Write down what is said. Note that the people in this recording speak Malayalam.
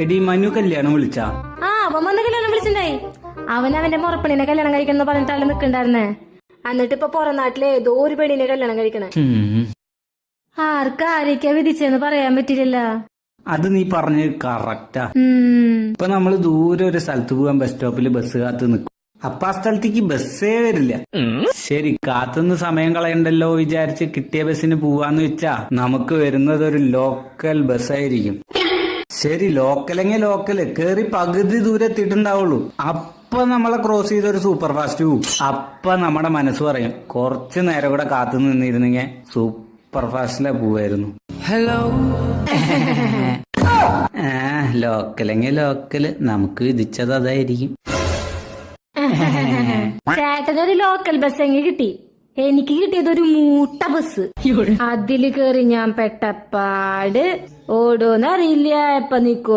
എടി മനു കല്യാണം വിളിച്ചാ? അവൻ വന്ന് കല്യാണം വിളിച്ചിണ്ടായി. അവന്റെ മുറപ്പെണ്ണിനെ കല്യാണം കഴിക്കണം എന്ന് പറഞ്ഞിട്ട് ആള് നിക്കണ്ടായിരുന്നേ. എന്നിട്ട് ഇപ്പൊ പുറം നാട്ടിലെ ഏതോ ഒരു പെണ്ണിനെ കല്യാണം കഴിക്കണേ. ആർക്കാരൊക്കെയാ വിധിച്ചെന്ന് പറയാൻ പറ്റില്ലല്ലോ. അത് നീ പറഞ്ഞത് കറക്റ്റാ. ഇപ്പൊ നമ്മള് ദൂരെ ഒരു സ്ഥലത്ത് പോകാൻ ബസ് സ്റ്റോപ്പിൽ ബസ് കാത്ത് നിൽക്കും. അപ്പൊ ആ സ്ഥലത്തേക്ക് ബസ്സേ വരില്ല. ശരി, കാത്തുനിന്ന് സമയം കളയണ്ടല്ലോ വിചാരിച്ച് കിട്ടിയ ബസ്സിന് പോവാന്ന് വെച്ചാ നമുക്ക് വരുന്നത് ഒരു ലോക്കൽ ബസ്സായിരിക്കും. ശരി, ലോക്കലെങ്കിൽ ലോക്കല് കേറി പകുതി ദൂരെ എത്തിയിട്ടുണ്ടാവുള്ളൂ. അപ്പൊ നമ്മളെ ക്രോസ് ചെയ്ത ഒരു സൂപ്പർ ഫാസ്റ്റ് പോവും. അപ്പൊ നമ്മുടെ മനസ്സ് പറയും കുറച്ചു നേരം കൂടെ കാത്തു നിന്നിരുന്നെങ്കിൽ സൂപ്പർ ഫാസ്റ്റിലെ പോവായിരുന്നു. ഹലോ ലോക്കലെങ്കിൽ ലോക്കല് നമുക്ക് വിധിച്ചത് അതായിരിക്കും. ചേട്ടനൊരു ലോക്കൽ ബസ് എങ്കിൽ കിട്ടി. എനിക്ക് കിട്ടിയത് ഒരു മൂട്ട ബസ്. അതില് കേറി ഞാൻ പെട്ടപ്പാട് ഓടോന്നറിയില്ല, എപ്പ നിക്കോ